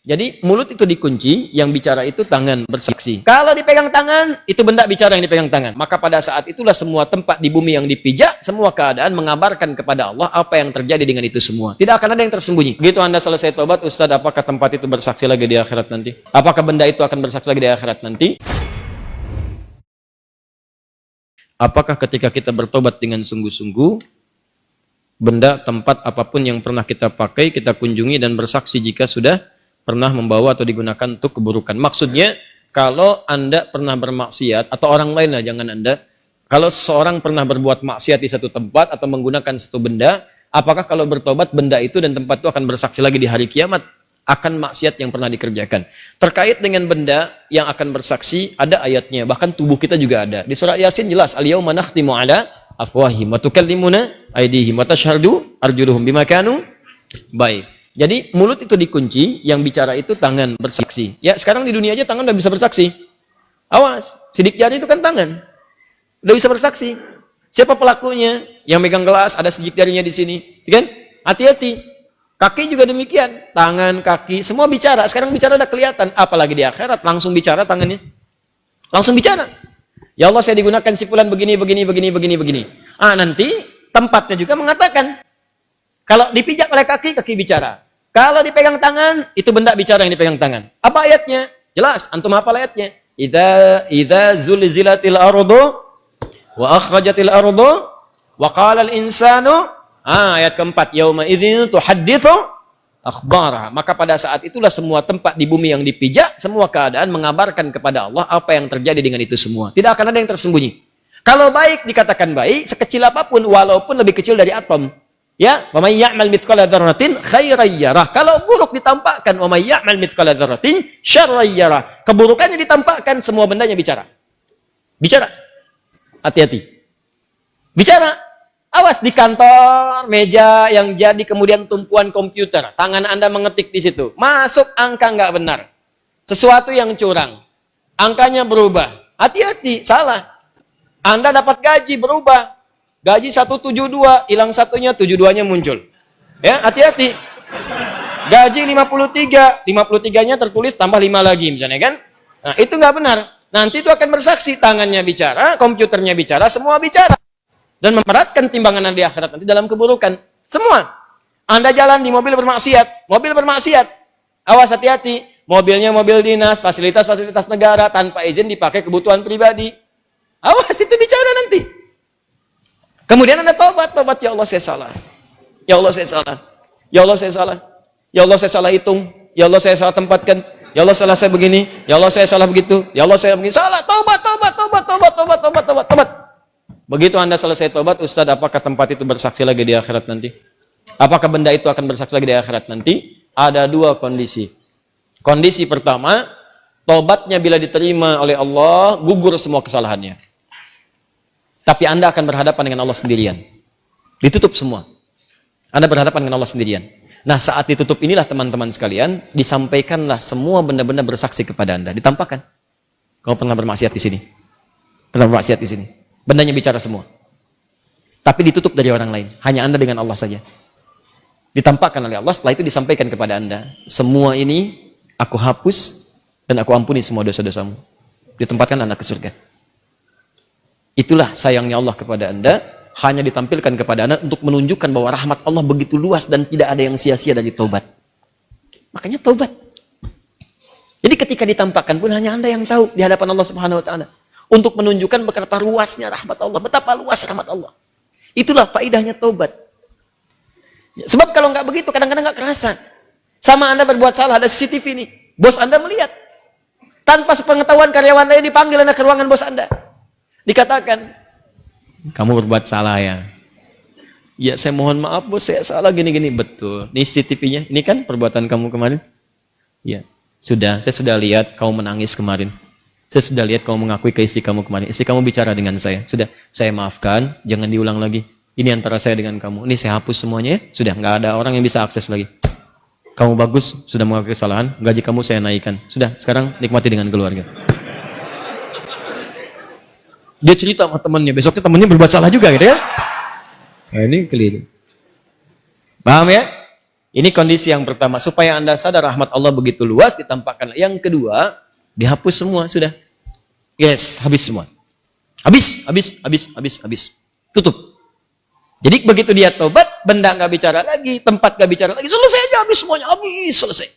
Jadi mulut itu dikunci, yang bicara itu tangan bersaksi. Kalau dipegang tangan, itu benda bicara yang dipegang tangan. Maka pada saat itulah semua tempat di bumi yang dipijak, semua keadaan mengabarkan kepada Allah apa yang terjadi dengan itu semua. Tidak akan ada yang tersembunyi. Begitu Anda selesai tobat, Ustaz, apakah tempat itu bersaksi lagi di akhirat nanti? Apakah benda itu akan bersaksi lagi di akhirat nanti? Apakah ketika kita bertobat dengan sungguh-sungguh, benda, tempat, apapun yang pernah kita pakai, kita kunjungi dan bersaksi jika sudah pernah membawa atau digunakan untuk keburukan. Maksudnya, kalau Anda pernah bermaksiat, atau orang lain lah, jangan Anda, kalau seseorang pernah berbuat maksiat di satu tempat atau menggunakan satu benda, apakah kalau bertobat benda itu dan tempat itu akan bersaksi lagi di hari kiamat akan maksiat yang pernah dikerjakan? Terkait dengan benda yang akan bersaksi, ada ayatnya, bahkan tubuh kita juga ada. Di surah Yasin jelas, al-yauma nakhtimu ala afwahihim wa tukallimuna aydihim wa tashhadu arjuluhum bima kanu. Baik. Jadi mulut itu dikunci, yang bicara itu tangan bersaksi. Ya, sekarang di dunia aja tangan udah bisa bersaksi. Awas, sidik jari itu kan tangan. Udah bisa bersaksi. Siapa pelakunya? Yang megang gelas, ada sidik jarinya di sini. Kan? Hati-hati. Kaki juga demikian. Tangan, kaki, semua bicara. Sekarang bicara udah kelihatan. Apalagi di akhirat, langsung bicara tangannya. Langsung bicara. Ya Allah, saya digunakan si fulan begini. Nanti tempatnya juga mengatakan. Kalau dipijak oleh kaki, kaki bicara. Kalau dipegang tangan, itu benda bicara yang dipegang tangan. Apa ayatnya? Jelas, antum hafal ayatnya. Idza zulzilatil ardu wa akhrajatil ardu wa qala al insanu, ayat keempat, yauma idzin tuhadditsu akhbara. Maka pada saat itulah semua tempat di bumi yang dipijak, semua keadaan mengabarkan kepada Allah apa yang terjadi dengan itu semua. Tidak akan ada yang tersembunyi. Kalau baik dikatakan baik, sekecil apapun, walaupun lebih kecil dari atom. Ya, wa may ya'mal mithqala dzarratin khairan yarah. Kalau buruk ditampakkan, wa may ya'mal mithqala dzarratin syarran yarah. Keburukannya ditampakkan, semua bendanya bicara. Bicara. Hati-hati. Bicara. Awas di kantor, meja yang jadi kemudian tumpuan komputer. Tangan Anda mengetik di situ. Masuk angka nggak benar. Sesuatu yang curang. Angkanya berubah. Hati-hati, salah. Anda dapat gaji berubah. Gaji 172, hilang satunya, 72-nya muncul. Ya, hati-hati. Gaji 53, 53-nya tertulis tambah 5 lagi misalnya kan? Nah, itu nggak benar. Nanti itu akan bersaksi, tangannya bicara, komputernya bicara, semua bicara. Dan memberatkan timbangan Anda di akhirat nanti dalam keburukan. Semua. Anda jalan di mobil bermaksiat, awas hati-hati. Mobilnya mobil dinas, fasilitas-fasilitas negara, tanpa izin dipakai kebutuhan pribadi. Awas, itu bicara nanti. Kemudian Anda tobat, ya Allah saya salah. Ya Allah saya salah. Ya Allah saya salah. Ya Allah saya salah hitung. Ya Allah saya salah tempatkan. Ya Allah salah saya begini. Ya Allah saya salah begitu. Ya Allah saya begini. Salah, tobat. Begitu Anda selesai tobat, Ustaz, apakah tempat itu bersaksi lagi di akhirat nanti? Apakah benda itu akan bersaksi lagi di akhirat nanti? Ada dua kondisi. Kondisi pertama, tobatnya bila diterima oleh Allah, gugur semua kesalahannya. Tapi Anda akan berhadapan dengan Allah sendirian. Ditutup semua. Anda berhadapan dengan Allah sendirian. Nah, saat ditutup inilah teman-teman sekalian, disampaikanlah semua benda-benda bersaksi kepada Anda. Ditampakkan. Kamu pernah bermaksiat di sini. Pernah bermaksiat di sini. Bendanya bicara semua. Tapi ditutup dari orang lain. Hanya Anda dengan Allah saja. Ditampakkan oleh Allah, setelah itu disampaikan kepada Anda. Semua ini aku hapus dan aku ampuni semua dosa-dosamu. Ditempatkan Anda ke surga. Itulah sayangnya Allah kepada Anda, hanya ditampilkan kepada Anda untuk menunjukkan bahwa rahmat Allah begitu luas dan tidak ada yang sia-sia dari taubat. Makanya taubat. Jadi ketika ditampakkan pun hanya Anda yang tahu di hadapan Allah Subhanahu wa taala. Untuk menunjukkan betapa luasnya rahmat Allah, betapa luas rahmat Allah. Itulah faedahnya taubat. Sebab kalau nggak begitu kadang-kadang nggak kerasa. Sama Anda berbuat salah, ada CCTV nih. Bos Anda melihat. Tanpa sepengetahuan karyawan lain dipanggil Anda ke ruangan bos Anda. Dikatakan, kamu berbuat salah ya. Ya, saya mohon maaf bos, saya salah gini-gini. Betul. Ini CCTV-nya. Ini kan perbuatan kamu kemarin. Ya, sudah. Saya sudah lihat kamu menangis kemarin. Saya sudah lihat kamu mengakui ke istri kamu kemarin. Istri kamu bicara dengan saya. Sudah, saya maafkan. Jangan diulang lagi. Ini antara saya dengan kamu. Ini saya hapus semuanya ya. Sudah, nggak ada orang yang bisa akses lagi. Kamu bagus, sudah mengakui kesalahan. Gaji kamu saya naikkan. Sudah, sekarang nikmati dengan keluarga. Dia cerita sama temannya, besoknya temannya berbuat salah juga gitu ya. Nah, ini keliru. Paham ya? Ini kondisi yang pertama, supaya Anda sadar rahmat Allah begitu luas, ditampakkan. Yang kedua, dihapus semua, sudah. Yes, habis semua. Habis. Tutup. Jadi begitu dia tobat, benda nggak bicara lagi, tempat nggak bicara lagi, selesai aja, habis semuanya, habis, selesai.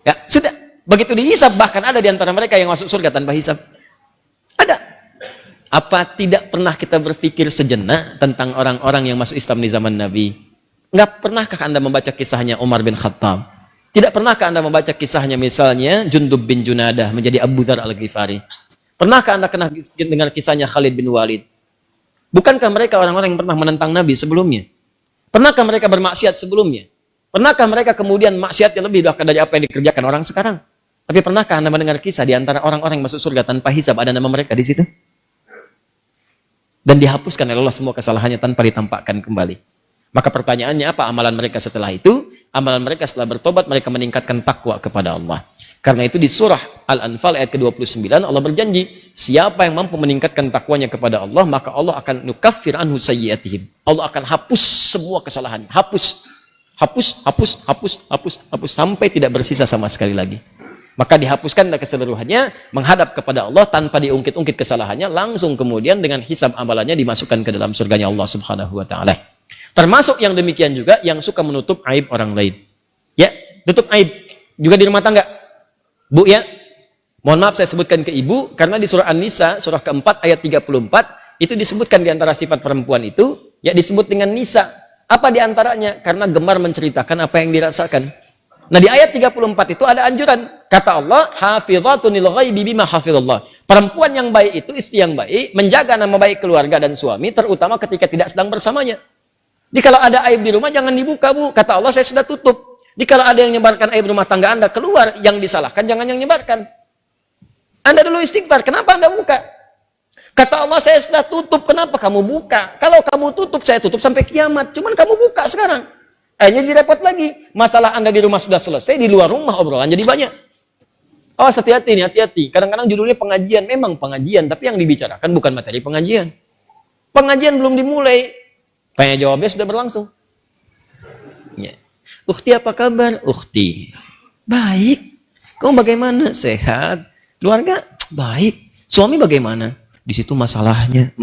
Ya, sudah. Begitu dihisab, bahkan ada di antara mereka yang masuk surga tanpa hisab. Ada. Apa tidak pernah kita berpikir sejenak tentang orang-orang yang masuk Islam di zaman Nabi? Nggak pernahkah Anda membaca kisahnya Umar bin Khattab? Tidak pernahkah Anda membaca kisahnya misalnya Jundub bin Junadah menjadi Abu Dzar Al-Ghifari? Pernahkah Anda kenal dengar kisahnya Khalid bin Walid? Bukankah mereka orang-orang yang pernah menentang Nabi sebelumnya? Pernahkah mereka bermaksiat sebelumnya? Pernahkah mereka kemudian maksiatnya lebih bahkan dari apa yang dikerjakan orang sekarang? Tapi pernahkah Anda mendengar kisah di antara orang-orang yang masuk surga tanpa hisab ada nama mereka di situ? Dan dihapuskan oleh Allah semua kesalahannya tanpa ditampakkan kembali. Maka pertanyaannya apa amalan mereka setelah itu? Amalan mereka setelah bertobat, mereka meningkatkan takwa kepada Allah. Karena itu di surah Al-Anfal ayat ke-29 Allah berjanji, siapa yang mampu meningkatkan takwanya kepada Allah, maka Allah akan nukaffir anhu sayyiatihim. Allah akan hapus semua kesalahannya. Hapus sampai tidak bersisa sama sekali lagi. Maka dihapuskan keseluruhannya, menghadap kepada Allah tanpa diungkit-ungkit kesalahannya, langsung kemudian dengan hisab amalannya dimasukkan ke dalam surganya Allah Subhanahu wa taala. Termasuk yang demikian juga yang suka menutup aib orang lain. Ya, tutup aib juga di rumah tangga. Bu ya, mohon maaf saya sebutkan ke ibu karena di surah An-Nisa surah keempat ayat 34 itu disebutkan di antara sifat perempuan itu ya disebut dengan nisa. Apa di antaranya? Karena gemar menceritakan apa yang dirasakan. Nah di ayat 34 itu ada anjuran. Kata Allah, hafizatun lil ghaibi bima hafizallah. Perempuan yang baik itu, istri yang baik, menjaga nama baik keluarga dan suami, terutama ketika tidak sedang bersamanya. Jadi kalau ada aib di rumah, jangan dibuka, Bu. Kata Allah, saya sudah tutup. Jadi kalau ada yang menyebarkan aib rumah tangga Anda keluar, yang disalahkan, jangan yang menyebarkan. Anda dulu istighfar, kenapa Anda buka? Kata Allah, saya sudah tutup, kenapa kamu buka? Kalau kamu tutup, saya tutup sampai kiamat. Cuman kamu buka sekarang. Akhirnya jadi repot lagi. Masalah Anda di rumah sudah selesai, di luar rumah obrolan jadi banyak. Oh, hati-hati nih, hati-hati. Kadang-kadang judulnya pengajian, memang pengajian, tapi yang dibicarakan bukan materi pengajian. Pengajian belum dimulai, tanya jawabnya sudah berlangsung. Ya. Ukhti apa kabar? Ukhti. Baik. Kamu bagaimana? Sehat. Keluarga? Baik. Suami bagaimana? Di situ masalahnya.